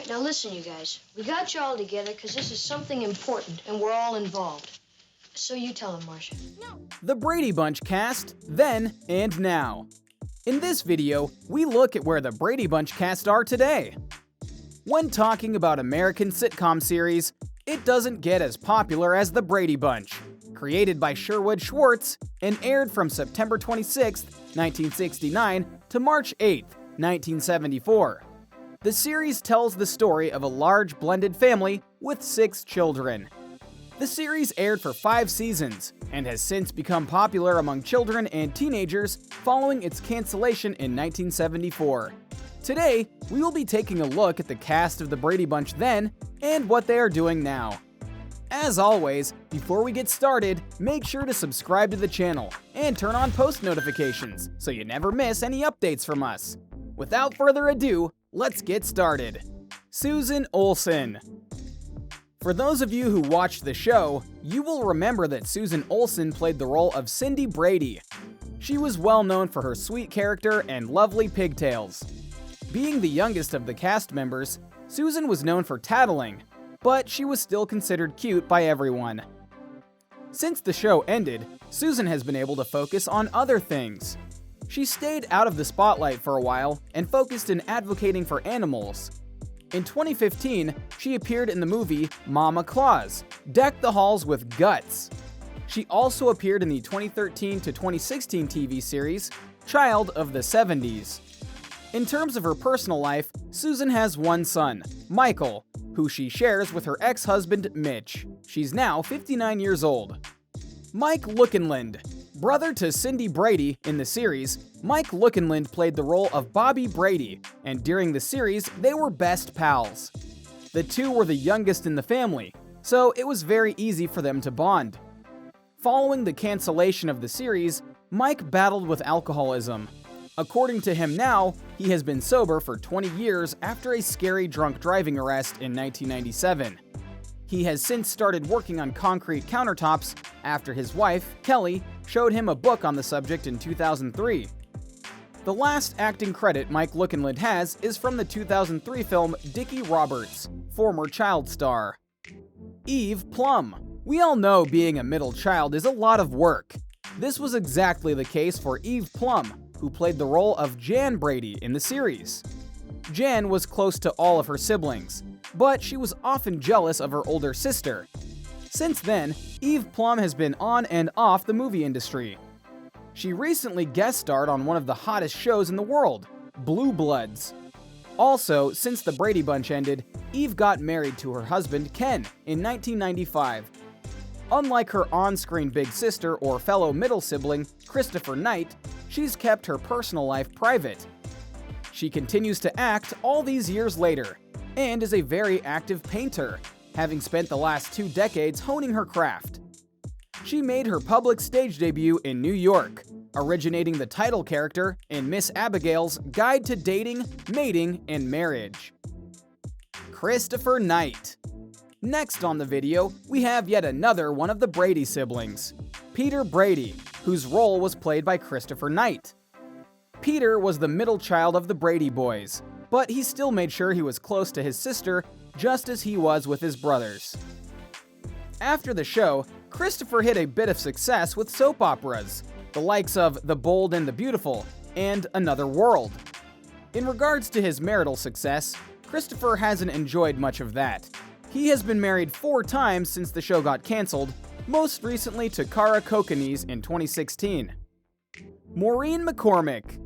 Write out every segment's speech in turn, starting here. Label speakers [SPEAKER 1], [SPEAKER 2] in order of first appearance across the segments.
[SPEAKER 1] right, now listen, you guys. We got you all together because this is something important and we're all involved. So you tell him, Marcia.
[SPEAKER 2] No.
[SPEAKER 3] The Brady Bunch cast, then and now. In this video, we look at where the Brady Bunch cast are today. When talking about American sitcom series, it doesn't get as popular as the Brady Bunch. Created by Sherwood Schwartz and aired from September 26, 1969 to March 8, 1974. The series tells the story of a large blended family with 6 children. The series aired for 5 seasons and has since become popular among children and teenagers following its cancellation in 1974. Today, we will be taking a look at the cast of the Brady Bunch then and what they are doing now. As always, before we get started, make sure to subscribe to the channel and turn on post notifications so you never miss any updates from us. Without further ado, let's get started. Susan Olsen. For those of you who watched the show, you will remember that Susan Olsen played the role of Cindy Brady. She was well known for her sweet character and lovely pigtails. Being the youngest of the cast members, Susan was known for tattling, but she was still considered cute by everyone. Since the show ended, Susan has been able to focus on other things. She stayed out of the spotlight for a while and focused in advocating for animals. In 2015, she appeared in the movie Mama Claus, Deck the Halls with Guts. She also appeared in the 2013 to 2016 TV series Child of the 70s. In terms of her personal life, Susan has one son, Michael, who she shares with her ex-husband Mitch. She's now 59 years old. Mike Lookinland. Brother to Cindy Brady in the series, Mike Lookinland played the role of Bobby Brady, and during the series, they were best pals. The two were the youngest in the family, so it was very easy for them to bond. Following the cancellation of the series, Mike battled with alcoholism. According to him now, he has been sober for 20 years after a scary drunk driving arrest in 1997. He has since started working on concrete countertops after his wife, Kelly, showed him a book on the subject in 2003. The last acting credit Mike Lookinland has is from the 2003 film Dickie Roberts, former child star. Eve Plum. We all know being a middle child is a lot of work. This was exactly the case for Eve Plum, who played the role of Jan Brady in the series. Jan was close to all of her siblings, but she was often jealous of her older sister. Since then, Eve Plum has been on and off the movie industry. She recently guest starred on one of the hottest shows in the world, Blue Bloods. Also, since the Brady Bunch ended, Eve got married to her husband, Ken, in 1995. Unlike her on-screen big sister or fellow middle sibling, Christopher Knight, she's kept her personal life private. She continues to act all these years later, and is a very active painter, having spent the last 2 decades honing her craft. She made her public stage debut in New York, originating the title character in Miss Abigail's Guide to Dating, Mating, and Marriage. Christopher Knight. Next on the video, we have yet another one of the Brady siblings, Peter Brady, whose role was played by Christopher Knight. Peter was the middle child of the Brady boys, but he still made sure he was close to his sister, just as he was with his brothers. After the show, Christopher hit a bit of success with soap operas, the likes of The Bold and the Beautiful and Another World. In regards to his marital success, Christopher hasn't enjoyed much of that. He has been married 4 times since the show got canceled, most recently to Cara Kokanese in 2016. Maureen McCormick.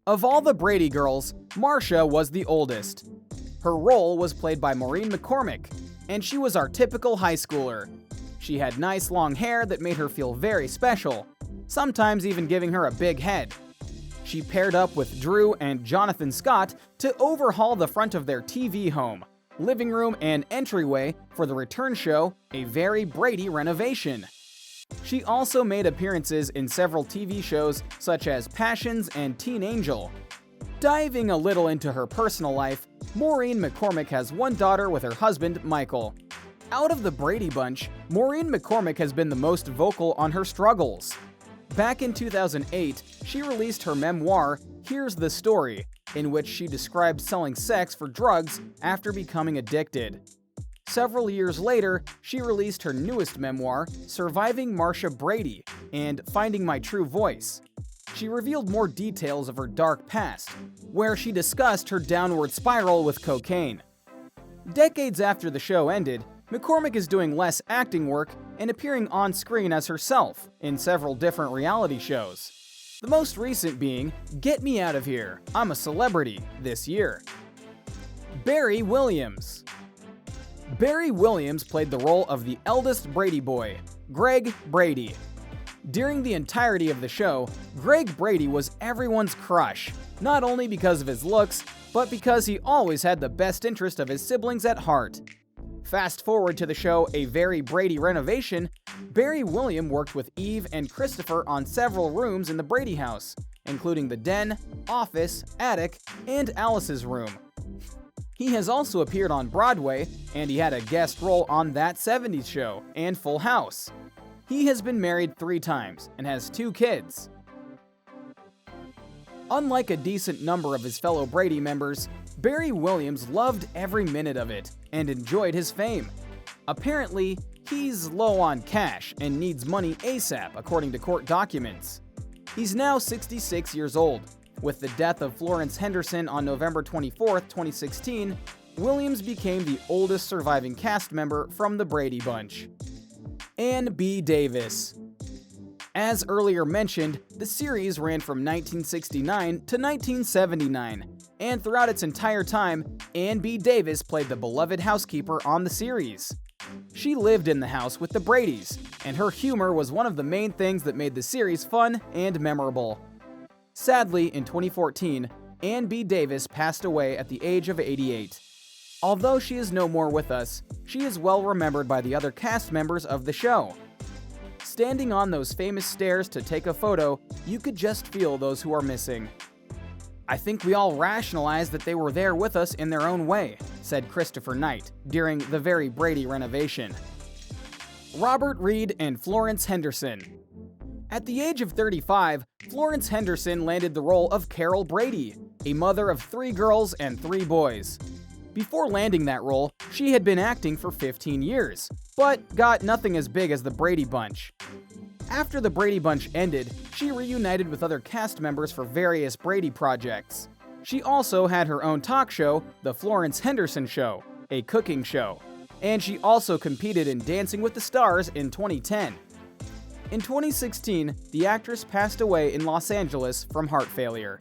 [SPEAKER 3] Of all the Brady girls, Marcia was the oldest. Her role was played by Maureen McCormick, and she was our typical high schooler. She had nice long hair that made her feel very special, sometimes even giving her a big head. She paired up with Drew and Jonathan Scott to overhaul the front of their TV home, living room, and entryway for the return show, A Very Brady Renovation. She also made appearances in several TV shows such as Passions and Teen Angel. Diving a little into her personal life, Maureen McCormick has one daughter with her husband, Michael. Out of the Brady Bunch, Maureen McCormick has been the most vocal on her struggles. Back in 2008, she released her memoir, Here's the Story, in which she described selling sex for drugs after becoming addicted. Several years later, she released her newest memoir, Surviving Marcia Brady and Finding My True Voice. She revealed more details of her dark past, where she discussed her downward spiral with cocaine. Decades after the show ended, McCormick is doing less acting work and appearing on screen as herself in several different reality shows. The most recent being Get Me Out of Here, I'm a Celebrity this year. Barry Williams. Barry Williams played the role of the eldest Brady boy, Greg Brady. During the entirety of the show, Greg Brady was everyone's crush, not only because of his looks, but because he always had the best interest of his siblings at heart. Fast forward to the show A Very Brady Renovation, Barry Williams worked with Eve and Christopher on several rooms in the Brady house, including the den, office, attic, and Alice's room. He has also appeared on Broadway, and he had a guest role on That 70s Show and Full House. He has been married 3 times and has 2 kids. Unlike a decent number of his fellow Brady members, Barry Williams loved every minute of it and enjoyed his fame. Apparently, he's low on cash and needs money ASAP, according to court documents. He's now 66 years old. With the death of Florence Henderson on November 24, 2016, Williams became the oldest surviving cast member from the Brady Bunch. Ann B. Davis. As earlier mentioned, the series ran from 1969 to 1979, and throughout its entire time, Ann B. Davis played the beloved housekeeper on the series. She lived in the house with the Bradys, and her humor was one of the main things that made the series fun and memorable. Sadly, in 2014, Ann B. Davis passed away at the age of 88. Although she is no more with us, she is well remembered by the other cast members of the show. Standing on those famous stairs to take a photo, you could just feel those who are missing. I think we all rationalize that they were there with us in their own way, said Christopher Knight during the Very Brady Renovation. Robert Reed and Florence Henderson. At the age of 35, Florence Henderson landed the role of Carol Brady, a mother of 3 girls and 3 boys. Before landing that role, she had been acting for 15 years, but got nothing as big as the Brady Bunch. After the Brady Bunch ended, she reunited with other cast members for various Brady projects. She also had her own talk show, The Florence Henderson Show, a cooking show, and she also competed in Dancing with the Stars in 2010. In 2016, the actress passed away in Los Angeles from heart failure.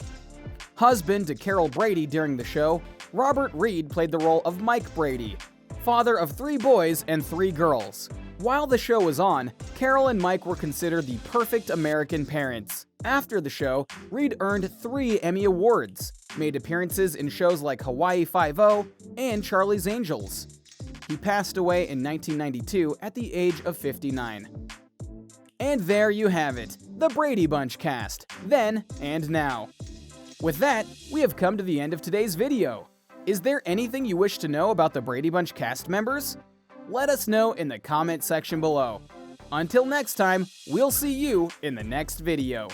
[SPEAKER 3] Husband to Carol Brady during the show, Robert Reed played the role of Mike Brady, father of 3 boys and 3 girls. While the show was on, Carol and Mike were considered the perfect American parents. After the show, Reed earned 3 Emmy Awards, made appearances in shows like Hawaii Five-0 and Charlie's Angels. He passed away in 1992 at the age of 59. And there you have it, the Brady Bunch cast, then and now. With that, we have come to the end of today's video. Is there anything you wish to know about the Brady Bunch cast members? Let us know in the comment section below. Until next time, we'll see you in the next video.